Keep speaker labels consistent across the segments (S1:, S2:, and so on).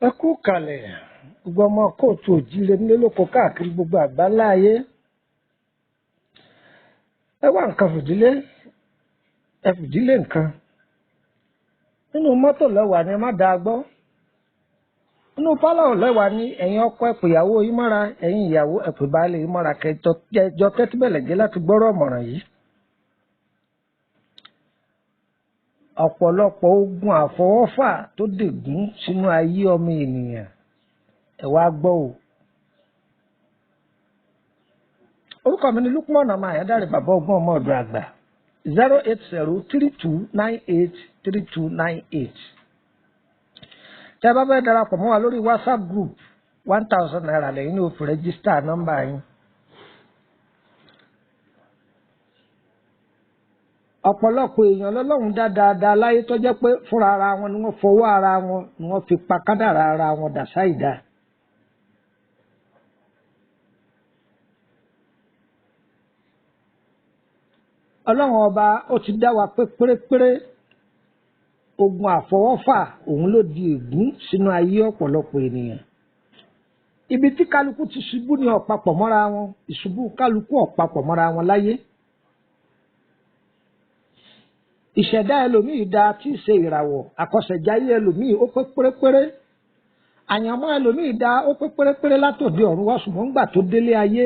S1: Ẹ kú kalẹ̀ gbogbo ọmọ kóòtù òjíire nílé lóko káàkiri gbogbo àgbáńlá ayé. Ẹ wá nǹkan fìdílé ẹ fìdílé nǹkan nínú mọ́tò lẹ́wà ni ẹ má dáa gbọ́, nínú pálọ̀ lẹ́wà ni ẹ̀yin ọkọ ẹ pè ìyàwó yín mọ́ra, ẹ̀yin ìyàwó ẹ pè baálé yín mọ́ra kẹjọ tẹ́tí bẹ̀lẹ̀ jẹ́ láti gbọ́rọ̀ ọ̀mọ̀ràn yìí. Ọ̀pọ̀lọpọ̀ ogun àfọwọ́fà tó dègún sínú ayé ọmọ ènìyàn ẹ wá gbọ́ o. Orúkọ mi ni Lukman ọmọ Àyádáre bàbá ọgbọ́n ọmọ ọ̀dọ̀ àgbà 08032983298. Tẹ́ bá fẹ́ darapọ̀ mọ́ wa lórí WhatsApp group 1000 naira lẹ́yìn ní o fi rẹ́gísítà nọ́mbà yín. Ọ̀pọ̀lọpọ̀ èèyàn lọ́lọ́run dá dáadáa láyé tó jẹ́ pé fúnra ara wọn ni wọ́n fọwọ́ ara wọn ni wọ́n fi pa kádàrá ara wọn dà sáìdá. Ọlọ́run ọba ó ti dá wa pé pérépéré ogun àfọwọ́fà òun ló di ègún sínú ayé ọ̀pọ̀lọpọ̀ ènìyàn. Ibi tí kálukú ti ṣubú ni ọ̀pápọ̀ mọ́ra wọn, ìṣubú kálukú ọ̀pápọ̀ mọ́ra wọn láyé. Ìṣẹ̀dá ẹlòmíì dá tí í ṣe ìràwọ̀, àkọsẹ̀jáyé ẹlòmíì ó pé pérépéré, àyànmọ́ ẹlòmíì dá ó pé pérépéré látòdì ọ̀run wá, ṣùgbọ́n ńgbà tó délé ayé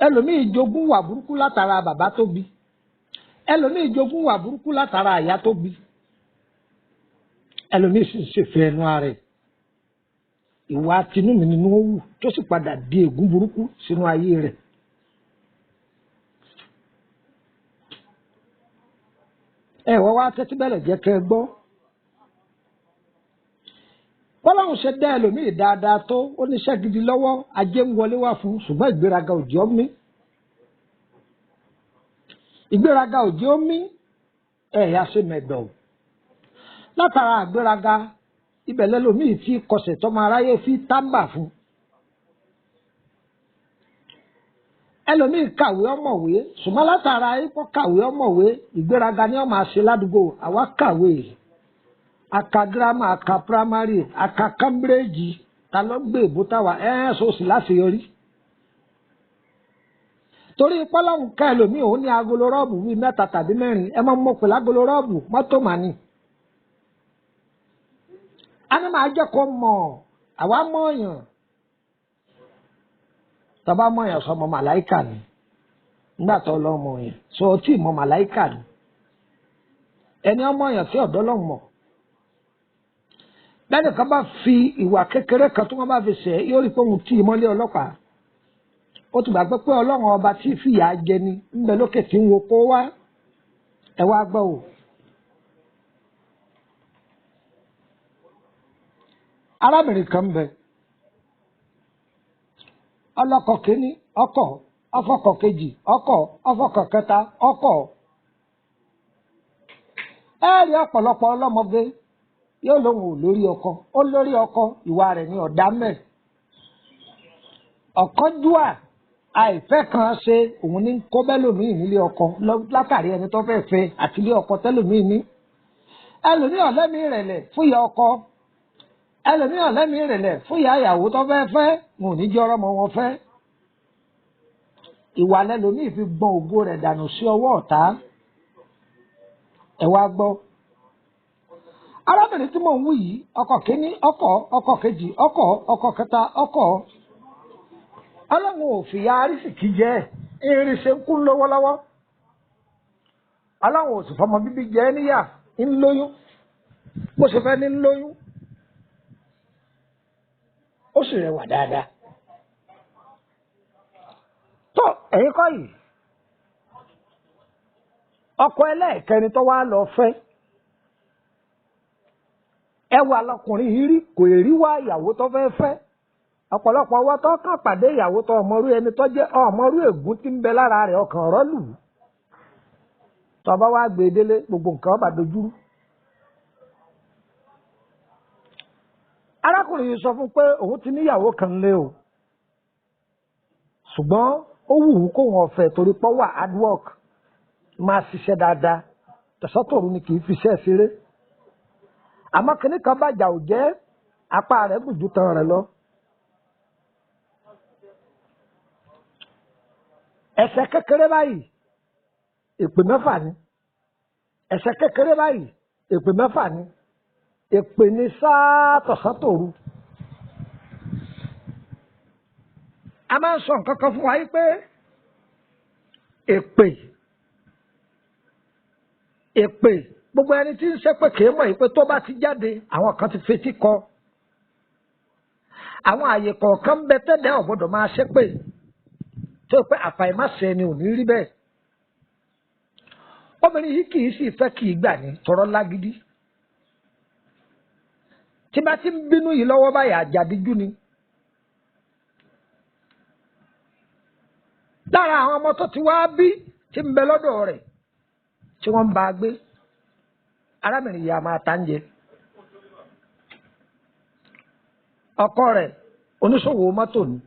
S1: ẹlòmíì jogún wà burúkú látara bàbá tó bí, ẹlòmíì jogún wà burúkú látara àyà tó bí, ẹlòmíì sì ń ṣèfẹ́ ẹnu ara ẹ̀. Ìwà tinúmi nínú ó wù tó sì padà di ègún burúkú sínú ayé rẹ̀. Ẹ wọ́n wá tẹ́tí bẹ̀rẹ̀ jẹ́ kẹ́ ẹ gbọ́. Bọ́láhùn ṣe dá ẹlòmíì dáadáa tó ó níṣẹ́ gidi lọ́wọ́, ajé ń wọlé wá fún, ṣùgbọ́n ìgbéraga òjò mí. Ìgbéraga òjò mí ẹ̀yà ṣe mẹ̀dọ̀. Látara àgbéraga ibẹ̀ lẹ́lòmíì tí kọsẹ̀ tọ́mọ aráyé fi tábà fún. Ẹlòmíì kàwé ọmọwé, ṣùgbọ́n látara ikọ́ kàwé ọmọwé ìgbéraga ni ó máa ṣe ládùúgbò. Àwa kàwé, aka gírámà, aka primary, aka Cambridge, ta ló gbé ìbútáwà sọ́ọ̀sì láṣeyọrí. Torí pọ́lọ́hùn ká ẹlòmíì òun ní agolo rọ́ọ̀bù bíi 3 tàbí 4, ẹ máa mọ̀ pé lágolo rọ́ọ̀bù mọ́tò màní. A ní máa jẹ́ kó mọ̀ àwa mọ̀ọ̀yàn. Tọ́ba mọ̀ọ̀yàn sọmọ màláìkà ni nígbà tó lọ́ mọ̀ọ̀yàn sọ tí mọ̀ màláìkà ni. Ẹni ọmọọ̀yàn tí ọ̀dọ́ lọ́hùn mọ̀. Bẹ́ẹ̀ni kan bá fi ìwà kékeré kan tí wọ́n bá fi ṣẹ̀ yóò rí pé òun tí ìmọ́lé ọlọ́pàá. Ó ti gbàgbé pé ọlọ́run ọba tí fìyà jẹ ni ńbẹ lókè tí ń wo kó wá. Ẹ wá gbọ́ o. Arábìnrin kan bẹ ọlọ́kọ kìíní ọkọ, ọfọkọ kejì ọkọ, ọfọkọ kẹta ọkọ. Ẹ rí ọ̀pọ̀lọpọ̀ ọlọ́mọge yóò lóun ò lórí ọkọ, ó lórí ọkọ ìwà rẹ̀ ní ọ̀dá mẹ́. ọ̀kánjúà àìfẹ́ kan ṣe òun ní kó bẹ́lòmíì nílé ọkọ látàrí ẹni tó fẹ́ fẹ́ àti ilé ọkọ tẹ́lòmíì ní. ẹlòmíì ọ̀lẹ́mí ìrẹ̀lẹ̀ fún ìyá ọkọ, ẹlòmíì ọ̀lẹ́mí ìrẹ̀lẹ̀ fún ìyá ìyàwó tó fẹ́ fẹ́ wọn ò ní jẹ́ ọmọ wọn fẹ́. ìwà lẹ́lòmíì fi gbọ́n ògo rẹ̀ dànù sí ọwọ́ ọ̀tá. ẹ wá gbọ́. arábìnrin tí mò ń wí yìí ọkọ kìíní ọkọ kejì ọkọ kẹta ọlọ́run ò fìyà arísìkí jẹ́ irin ṣe ń kú lọ́wọ́lọ́wọ́. ọlọ́run ò sì fọmọ bíbí jẹ́ níyà ń lóyún bó ṣe fẹ́ ní ń lóyún ó sì rẹwà dáadáa. tó ẹ̀yin kọ́ yìí ọkọ ẹlẹ́ẹ̀kẹrin tó wá lọ fẹ́ ẹwà lọkùnrin yìí rí kò rí wá ìyàwó tó fẹ́ fẹ́. ọ̀pọ̀lọpọ̀ ọwọ́ tó kàn pàdé ìyàwó tó ọmọrú ẹni tó jẹ́ ọmọrú ègún tí ń bẹ lára rẹ̀ ọkàn ọ̀rọ̀ lù ú. tọba wá gbé délé gbogbo nǹkan ọba dojúrú. arákùnrin yìí sọ fún pé òun ti níyàwó kan lé o ṣùgbọ́n ó wù ú kó wọn fẹ́ torí pọ́ wà hard work máa ṣiṣẹ́ dáadáa tẹ̀sọ́tòrú ni kì í fi iṣẹ́ ṣeré. àmọ́ kìnnì kan bàjá ò jẹ́ apá rẹ̀ gùn ju tan rẹ̀ lọ. ẹ̀ṣẹ̀ kékeré báyìí èpè mẹ́fà ni, ẹ̀ṣẹ̀ kékeré báyìí èpè mẹ́fà ni, èpè ní sáà tọ̀sán-tòru. a máa ń sọ nǹkan kan fún wa yìí pé èpè gbogbo ẹni tí ń ṣépè kìí mọ̀ yìí pé tó bá ti jáde àwọn kan ti fetí kọ. àwọn àyè kọ̀ọ̀kan bẹ tẹ́lẹ̀ ò gbọ́dọ̀ máa ṣépè tó pé àfàìmáṣe ni ò ní rí bẹ́ẹ̀. obìnrin yìí kì í sì fẹ́ kì í gbà ní tọrọ lágídí. tí bá ti ń bínú yìí lọ́wọ́ báyà àjàdíjú ni. lára àwọn ọmọ tó ti wá bí tí ń bẹ lọ́dọ̀ rẹ̀ tí wọ́n ń bá a gbé arábìnrin yìí a máa ta ń jẹ. ọkọ rẹ̀ oníṣòwò mọ́tò ni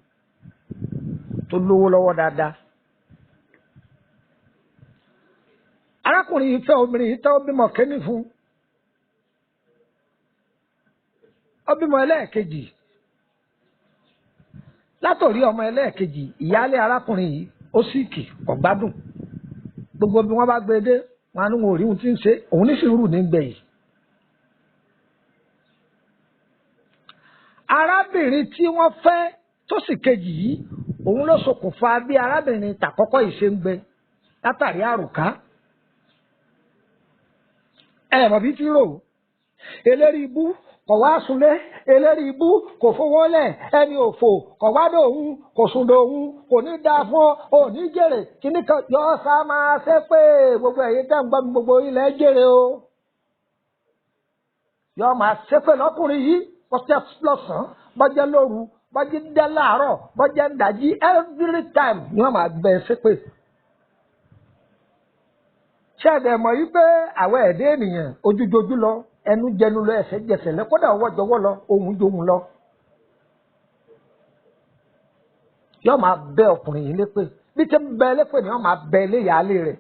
S1: tó lówó lọ́wọ́ dáadáa. arákùnrin yìí fẹ́ obìnrin yìí tẹ́ ó bímọ kẹ́ni fún ó bímọ ẹlẹ́ẹ̀kejì. látòrí ọmọ ẹlẹ́ẹ̀kejì ìyáálé arákùnrin yìí ó síìkì ọ̀gbádùn gbogbo bí wọ́n bá gbé dé wọn á ní wọn ò rí ohun tí ń ṣe òun ní sùúrù ní gbẹ̀yìn. arábìnrin tí wọ́n fẹ́ tó sì kejì yìí òun ló ṣokùnfà bí arábìnrin tàkọ́kọ́ yìí ṣe ń gbẹ látàrí àrùká. ẹ̀rọ bí tí rò eléri ibú kò wá súnlé eléri ibú kò fowó lẹ̀ ẹni òfò kò wá dòun kò sùn dòun kò ní dáa fún ọ ò ní jèrè kíní kan yọ sá máa ṣe pé gbogbo ẹ̀yin tẹ́ ń gbọ́ mi gbogbo ilẹ̀ jèrè o. yọ máa ṣe pé lọ́kùnrin yìí bọ́jẹ́ lọ́sàn-án bọ́jẹ́ lóru bọ́jẹ́ dẹ́ láàárọ̀ bọ́jẹ́ ń dàjí every time ni wọ́n máa bẹ̀ ṣe pé. ṣé ẹ̀dẹ̀ mọ̀ yí pé àwọn ẹ̀dẹ́ ènìyàn ojújojú lọ ẹnu jẹnu lọ ẹsẹ̀ jẹsẹ̀ lẹ kódà ọwọ́ jọwọ́ lọ ohun johun lọ. yóò máa bẹ ọkùnrin yìí lépè bí tí ń bẹ lépè ni wọ́n máa bẹ ilé ìyáálé rẹ̀.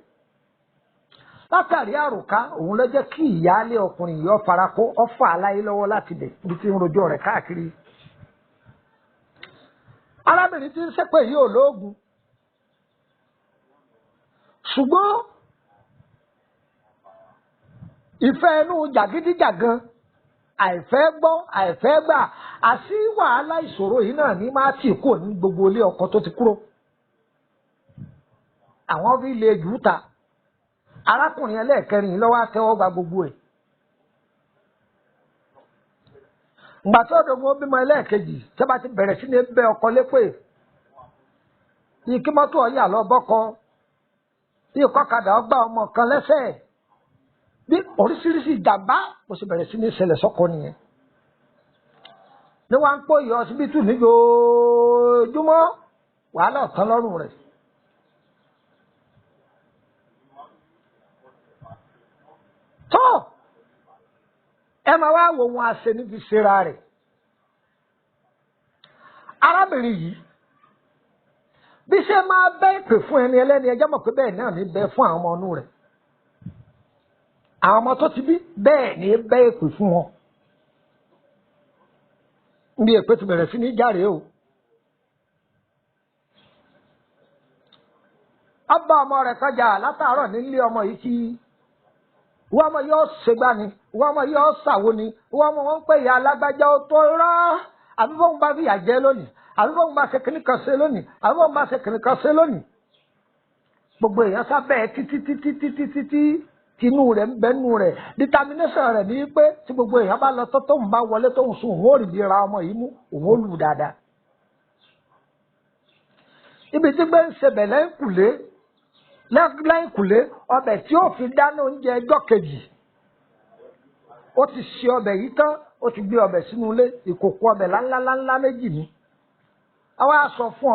S1: látàrí àrùká òun ló jẹ́ kí ìyáálé ọkùnrin yìí farakó ọfà aláyé lọ́wọ́ láti bẹ̀ bí tí ń rojọ́ rẹ̀ káàkiri. arábìnrin tí ń ṣépè yìí ò lóògùn ṣùgbọ́n ìfẹ́ inú jàgídíjàgan àìfẹ́ gbọ́ àìfẹ́ gbà àti wàhálà ìṣòro yìí náà ní máa tì kúrò ní gbogbo ilé ọkọ tó ti kúrò. àwọn fi lè jù ú ta arákùnrin ẹlẹ́ẹ̀kẹrin yìí lọ́wọ́ àtẹ́wọ́ gba gbogbo ẹ̀. ìgbà tó dògbò bímọ ẹlẹ́ẹ̀kejì tí a bá ti bẹ̀rẹ̀ sí ní bẹ ọkọ lépè yìí kí mọ́tò ọ̀yà lọ bọ́kọ yìí kọ́kadà ọgbà ọmọ kan lẹ́sẹ̀ bí oríṣiríṣi ìjàmbá kò sì bẹ̀rẹ̀ sí ní ṣẹlẹ̀ sọ́kọ nìyẹn. ní wọ́n á ń pò yọ ọsibítù ní ojoojúmọ́ wàhálà ọ̀tán lọ́rùn rẹ̀. tó ẹ máa wá wo wọn àṣẹ níbi ìṣera rẹ̀. arábìnrin yìí bí ṣe máa bẹ́ ìpè fún ẹni ẹlẹ́ni ẹjọ́ mọ̀ pé bẹ́ẹ̀ náà ní bẹ́ fún àwọn ọmọ inú rẹ̀ àwọn ọmọ tó ti bí bẹ́ẹ̀ ní bẹ́ ìpè fún wọn bí èpè ti bẹ̀rẹ̀ sí ní járe o ọba ọmọ rẹ̀ kọjá látàárọ̀ nílé ọmọ yìí kí wọ́n ọmọ yóò ṣègbà ni wọ́n ọmọ yóò ṣàwo ni wọ́n ọmọ wọn ń pè ya alágbájá ó tó rọ́ àbí bóun bá fìyà jẹ lónìí àbí bóun bá ṣe kìnnì kan ṣe lónìí àbí bóun bá ṣe kìnnì kan ṣe lónìí gbogbo èèyàn sábẹ́ títí tinú rẹ̀ ń bẹ́nu rẹ̀ determination rẹ̀ ní pé tí gbogbo èèyàn bá lọ tó tóun bá wọlé tóun sùn òun ò rí bí ra ọmọ yìí mú òun ó lù dáadáa ibi tí gbé ń ṣe bẹ̀ lẹ́yìnkùlé ọbẹ̀ tí ó fi dáná oúnjẹ ẹjọ́ kejì ó ti ṣe ọbẹ̀ yìí tán ó ti gbé ọbẹ̀ sínú ilé ìkòkò ọbẹ̀ ńláńlá méjì ni a wá sọ fún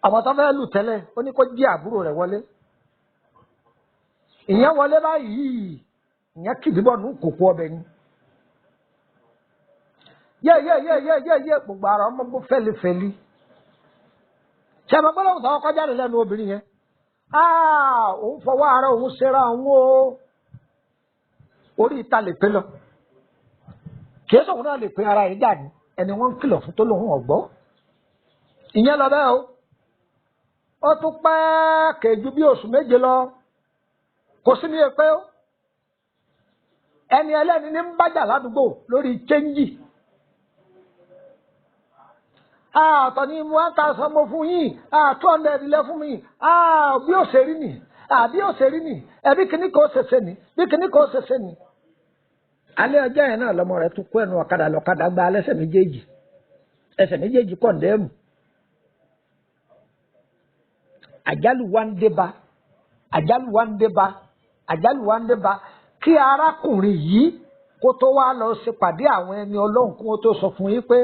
S1: ọmọ tó fẹ́ lù tẹ́lẹ̀ ó ní kó jí àbúrò rẹ̀ wọlé ìyẹn wọlé báyìí ìyẹn kìdìbọ̀ nù kòkò ọbẹ̀ ni yé gbogbo ara ọmọ bó fẹ́lifẹ́li ṣe àmọ́ gbọ́dọ̀ sọ ọkọ jáde lẹ́nu obìnrin yẹn òun fọwọ́ ara òun ṣera òun o orí ìta lè pé lọ kì í sọ̀rọ̀ náà lè pé ara yìí jáde ẹni wọ́n ń kìlọ̀ fún tó lòun ọ̀gbọ́ ìyẹn lọ bẹ́ẹ̀ o ó tún pẹ́ kéjú bí oṣù méje lọ kò sí ní èpè o ẹni ẹlẹ́ni ní ń bájà ládùúgbò lórí chẹ́ńjì ọ̀tọ̀ ni 1,000 mo fún yín 200 ilẹ̀ fún mi bí ó ṣe rí nì bí ó ṣe rí nì ẹbí kíní kò ṣẹṣẹ nì bí kíní kò ṣẹṣẹ nì. alẹ́ ọjọ́ yẹn náà lọmọ rẹ̀ tún kó ẹnu ọ̀kadà lọ́kadà gba ẹsẹ̀ méjèèjì kọ̀ǹdẹ́ẹ̀mù àjálù wa ń dé bá kí arákùnrin yìí kó tó wá lọ ṣèpàdé àwọn ẹni ọlọ́run kó tó sọ fún yín pé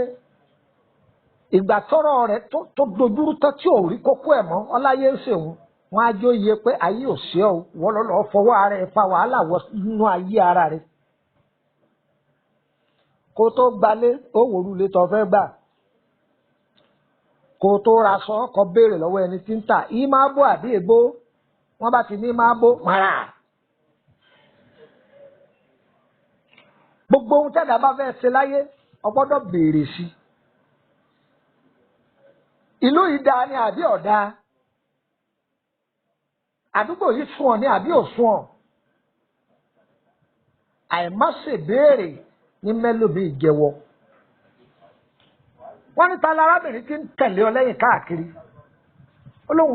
S1: ìgbà tọ́rọ̀ rẹ̀ tó dojúrú tán tí ò rí kókó ẹ̀ mọ́ ọláyé ń ṣèwọ̀n wọn á jó yẹ pé ayé ò ṣe ọ wọ́n lọ́ọ́ fọwọ́ ara ẹ̀ fa wàhálà wọ nínú ayé ara rẹ̀ kó tó gbalé ó wòlú lé tó fẹ́ gbà kó tó ra sọ ọkọ̀ béèrè lọ́wọ́ ẹni tí ń tà yìí máa bó àbí ègbó wọ́n bá ti ní máa bó mara gbogbo ohun tẹ́lẹ̀ bá fẹ́ ṣe láyé o gbọ́dọ̀ béèrè sí ìlú yìí dáa ni àbí ọ̀dá àdúgbò yìí sún ọ ní àbí òsún ọ àìmọ́ṣèbéèrè ní mẹ́lòmí ìjẹ́wọ́ wọ́n ní ta lárábìnrin tí ń tẹ̀lé ọ lẹ́yìn káàkiri ó lóun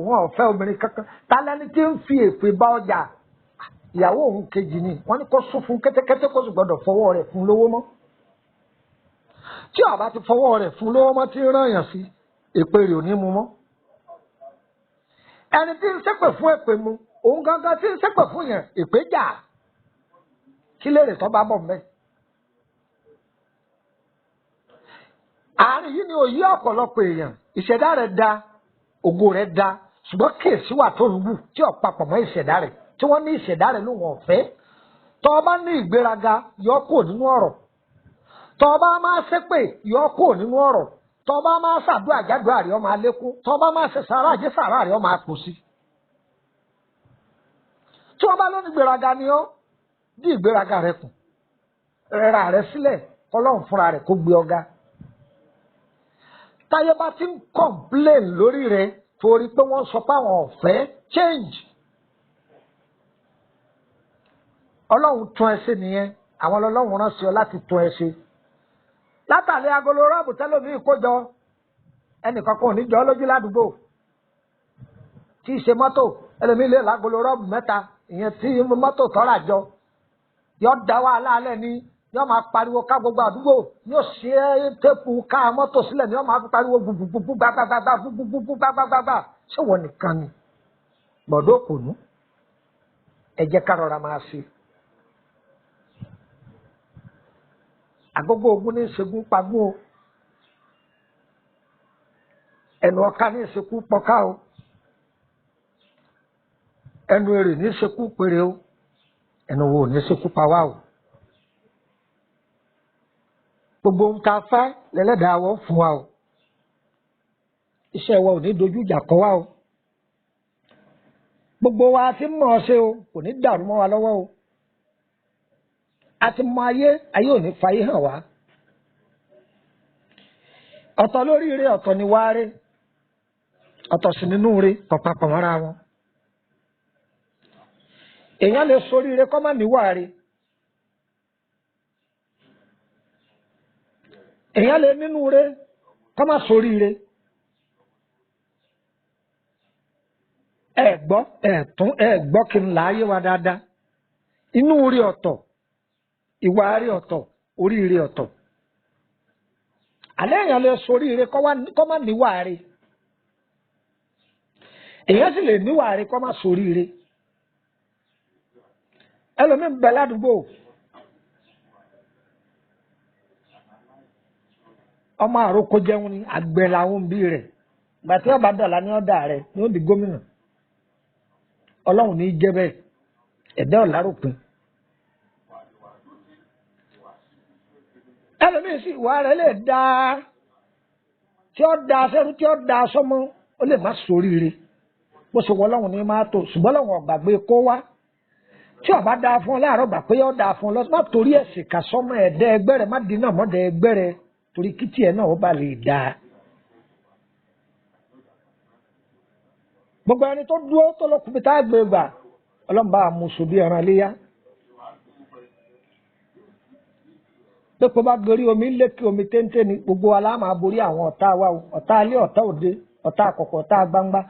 S1: wọn ò fẹ́ obìnrin kankan ta lẹ́ni tí ń fi èpè bá ọjà ìyàwó òun kejì ni wọ́n ní kó sún fún kẹ́tẹ́kẹ́tẹ́ kó sì gbọ́dọ̀ fọwọ́ rẹ̀ fún lówó mọ́ tí ó bá ti fọwọ́ rẹ̀ fún lówó mọ́ tí ń rán yàn sí èpè rẹ̀ ò ní mu mọ́ ẹni tí ń ṣépè fún èpè mu òun gangan tí ń ṣépè fún yẹn èpè jà kí lè rè tó bá bọ̀ mẹ́. àárín yìí ni òye ọ̀pọ̀lọpọ̀ èèyàn ìṣẹ̀dá rẹ̀ da ògo rẹ̀ da ṣùgbọ́n kéèsì wà tó ń wù tí ò papọ̀ mọ́ ìṣẹ̀dá rẹ̀ tí wọ́n ní ìṣẹ̀dá rẹ̀ ló wọ̀n fẹ́ tó bá ní ìgbéraga yọ kó nínú ọ̀rọ̀ tó bá máa ṣépè yọ kó nínú ọ̀rọ̀ tó bá máa ṣàdúrà àjàdúrà rẹ̀ ó máa lékún tó bá máa ṣe sàrà àjẹ́ sàrà rẹ̀ ó máa pọ̀ sí. tí wọ́n bá lóní ìgbéraga ni ó dí ìgbéraga rẹ̀ kù rẹra rẹ̀ sílẹ̀ kọ́lọ́run fúnra rẹ̀ kó gbé ọ̀gá. táyé bá ti ń complain lórí rẹ̀ torí pé wọ́n sọ pé àwọn ọ̀fẹ́ change ọlọ́run tún ẹ ṣe nìyẹn àwọn ọlọ́run rán sí ọ láti tún ẹ ṣe látàlẹ́ agolo rọ́ọ̀bù tẹ́lómi ìkójọ ẹnìkan kan ò ní jọ lójú ládùúgbò tí í ṣe mọ́tò ẹlòmí lè lágolo rọ́ọ̀bù mẹ́ta ìyẹn tí mọ́tò tọ́ra jọ yọ da wàhálà alẹ́ ni yọ máa pariwo ká gbogbo àdúgbò yóò ṣe téèpù ká mọ́tò sílẹ̀ ni yọ máa fi pariwo gbùgbùgbùgbù gbàgbàgbà gbùgbùgbùgbù gbàgbàgbà ṣé wọ́n nìkan ni gbọ̀dọ̀ òkùnú ẹ jẹ́ ká rọra máa ṣe. Agogo ogun ní ìṣègùn pagún o ẹnu ọ̀ka ní ìṣekú pọ̀ká o ẹnu èrè ní ìṣekú péré o ẹnu wo ní ìṣekú pa wá o gbogbo ohun tá a fẹ́ lẹ́lẹ́dàá wọ́n fún wa o iṣẹ́ wa ò ní dojú ìjà kọ wa o gbogbo wa ti mọ̀ ọ́ ṣe o kò ní dàrú mọ́ wa lọ́wọ́ o a ti mọ ayé ò ní fayé hàn wá ọ̀tọ̀ lórí ire ọ̀tọ̀ ni wá rí ọ̀tọ̀ sí nínú rí pàpàpọ̀ mọ́ra wọn èèyàn lè sórí ire kọ́ má níwà rí èèyàn lè nínú ire kọ́ má sórí ire ẹ gbọ́ kí n láàyè wa dáadáa inú rí ọ̀tọ̀ ìwà rí ọ̀tọ̀ orí ire ọ̀tọ̀ àlẹ́ èèyàn lè sórí ire kọ́ má níwà rí èèyàn sì lè níwà rí kọ́ má sórí ire ẹlòmíín bẹ ládùúgbò ọmọ àròkọ jẹun ni àgbẹ̀ làwọn òbí rẹ̀ gbàtí ọba dọ̀la ní ọ̀dà rẹ̀ ni ó di gómìnà ọlọ́run ní í jẹ́ bẹ́ẹ̀ ẹ̀dá ọ̀làròpin ẹlòmíín sì ìwà rẹ̀ lè da tí ó da sẹ́rú tí ó da sọ́mọ ó lè má ṣoríire bó ṣe wọ ọlọ́run ní máa tó ṣùgbọ́n ọlọ́run ọ̀gbàgbé kó wá tí ọba dáa fún ọ láàárọ̀ gbà pé ó dáa fún ọ lọ́sọ́ má torí ẹ̀sìn kà sọ́mọ ẹ̀dẹ́ ẹgbẹ́ rẹ̀ má dínà mọ́dẹ ẹgbẹ́ rẹ̀ torí kìtì ẹ̀ náà ó bá lè dáa. gbogbo ẹni tó dúró tó lọ́kùnrin tá a gbé gbà ọlọ́mùbá àmúṣe bí ẹran léyà. pépé bá gorí omi lékè omi téńté ni gbogbo wa la máa borí àwọn ọ̀tá wa ọ̀tá alé ọ̀tá òde ọ̀tá àkọ́kọ́ ọ̀tá gbangba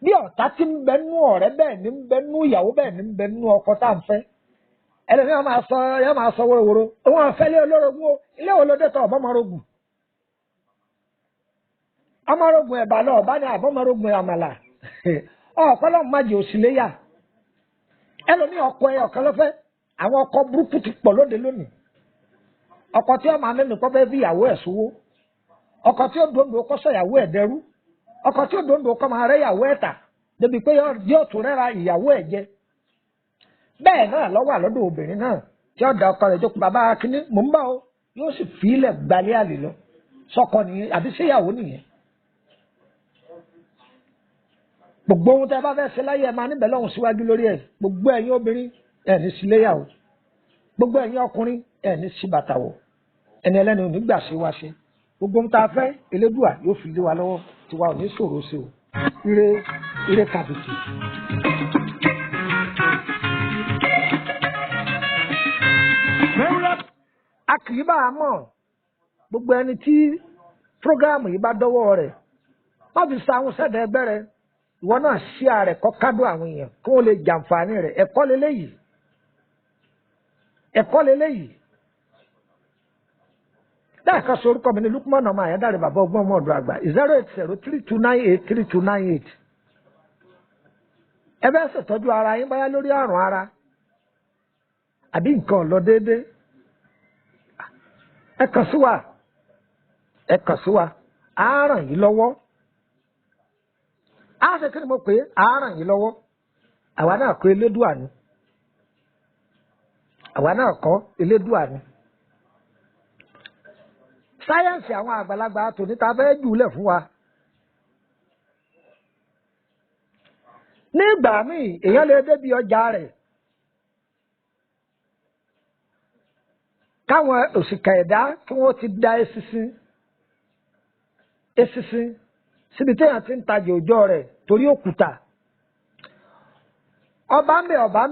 S1: bí ọ̀tá tí ń bẹ nú ọ̀rẹ́ bẹ́ẹ̀ ni ń bẹ nú ìyàwó bẹ́ẹ̀ ni ń bẹ nú ọkọ tá à ń fẹ́ ẹlẹ́ni yóò máa sọ wórówóró òun àfẹ́lẹ́ olórogún o ilé wo ló dé tọ́ ọ̀bọ́mọrógùn ọmọrógùn ẹ̀bà lọ ọ̀bá ni àbọ́mọrógùn àmàlà ọ̀pọ̀lọ́ májì òsìléyà ẹlòmí ọkọ ẹ ọ̀kan lọ́fẹ́ àwọn ọkọ burúkú ti pọ̀ lóde lónìí ọkọ tí ó máa mẹ́nu kọ́ bẹ́ẹ̀ bí ìyàwó ẹ̀ sówó ọkọ tí ó dòńdò kọ́ sọ ìyàwó ẹ̀ dẹrú ọkọ tí ó dòńdò kọ́ máa rẹ́ ìyàwó ẹ̀ tà débi pé yóò tún rẹ́ra ìyàwó ẹ̀ jẹ bẹ́ẹ̀ náà lọ́wọ́ àlọ́dọ̀ obìnrin náà tí ó da ọkọ rẹ̀ jókòó bàbá akíní mò ń bá o yóò sì fi ilẹ̀ gbalẹ̀ àlè lọ sọkọ nìyẹn àbí séyàwó nìyẹn gbogbo ohun tí a bá fẹ́ ṣe láyé ẹ máa níbẹ̀ lọ́hùn síwájú lórí ẹ̀ gbogbo ẹ̀yin obìnrin ẹ̀ ní síléyàwó gbogbo ẹ̀yin ọkùnrin ẹ̀ ní sí bàtà wọ̀ ẹni ẹlẹ́ni ò ní gbà ṣe wá ṣe gbogbo ohun tá a fẹ́ elédùà yóò fi lé wa lọ́wọ́ tiwa ò ní ṣòro ṣe o ire kàbìtì. a kì í bá a mọ̀ gbogbo ẹni tí prógáàmù yìí bá dọ́wọ́ rẹ̀ má fi sa àwọn sẹ́dẹ̀ ẹgbẹ́ rẹ̀ ìwọ náà ṣí ààrẹ kọ́ kádùn àwọn èèyàn kí wọ́n lè jàǹfààní rẹ̀ ẹ̀kọ́ leléyìí dáàkà sọ orúkọ mi ní Lukman ọmọ àyádáre bàbá ọgbọ́n ọmọ ọ̀dọ̀ àgbà 08032983298 ẹ bẹ́ẹ̀ ṣètọ́jú ara yín báyá lórí àrùn ara àbí nǹkan lọ déédéé ẹ kàn sí wa á ràn yín lọ́wọ́ á ṣe kí ni mo pè é á ràn yín lọ́wọ́ àwa náà kọ́ elédùà ni sáyẹ́ǹsì àwọn àgbàlagbà tòní ta fẹ́ jùlẹ̀ fún wa nígbà míì èèyàn lè débi ọjà rẹ̀ káwọn òṣìkà ẹ̀dá kí wọ́n ti da eṣinṣin síbi téèyàn ti ń tajà òjọ́ rẹ̀ torí òkúta ọba ń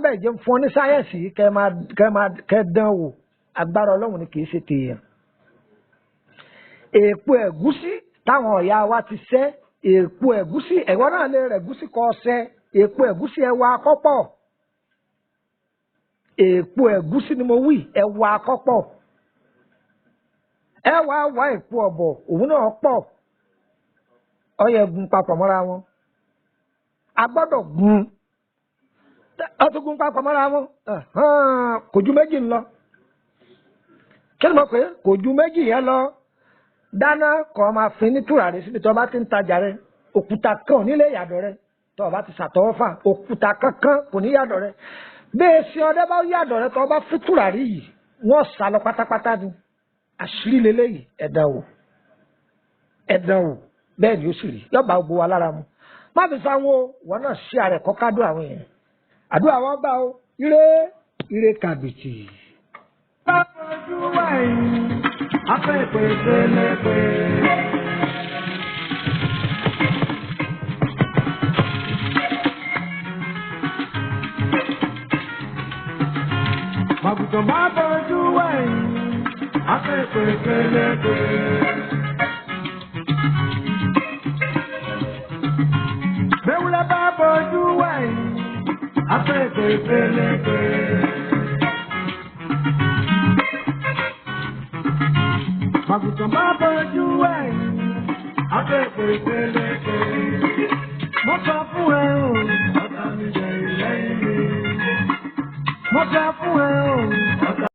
S1: bẹ̀ jẹ́ fún ọ ní sáyẹ́ǹsì yìí kẹ́ dán wò agbára Ọlọ́run ni kì í ṣe tèèyàn èèpo ẹ̀gúsí táwọn ọ̀yà wa ti ṣẹ́ èèpo ẹ̀gúsí ẹ̀wọ́n náà lè rẹ̀ ẹ̀gúsí kọ́ ṣẹ́ èèpo ẹ̀gúsí ẹ̀wà akọ́pọ̀ èèpo ẹ̀gúsí ni mo wí ẹ̀wà akọ́pọ̀ ẹ̀wà wá èèpo ọ̀bọ̀ òun náà pọ̀ ọyẹ gun papọ̀ mọ́ra wọn a gbọ́dọ̀ gun ọtún gun papọ̀ mọ́ra wọn kò ju méjì ń lọ kí ni mo pè é kò ju méjì yẹn lọ dáná kọ́ máa fi ní tùràrí síbi tó bá ti ń tajà rẹ òkúta kan ò nílé ìyàdọ̀ rẹ tó bá ti ṣàtọwọ́ fà òkúta kankan kò ní yàdọ̀ rẹ bẹ́ẹ̀ ṣe ọdẹ bá yàdọ̀ rẹ tó bá fi tùràrí yìí wọ́n sá lọ pátápátá ni àṣírí leléyìí ẹ̀dá wò bẹ́ẹ̀ ni ó sì rí yọba gbogbo wa lára mu má fi sáwọn wọn náà ṣí ààrẹ kọ́kádùn àwọn èèyàn àdúrà wọn gbà ó ire kàbìtì.
S2: Ojú wẹ̀yìn, afẹ́fẹ́ sẹ́lẹ̀pẹ́. Màgùtàn bá bọ́jú wẹ̀yìn, afẹ́fẹ́ sẹ́lẹ̀pẹ́. Bẹ́wúlẹ̀ bá bọ́jú wẹ̀yìn, afẹ́fẹ́ sẹ́lẹ̀pẹ́. Màgùtàn bá bọ́jú ẹ̀yìn, afẹ́fẹ́ ìpẹ́lẹ́pẹ́. Mo sọ fún ẹ o, ọ̀tá mi jẹ ìlẹ́yìn mi. Mo sọ fún ẹ o, ọ̀tá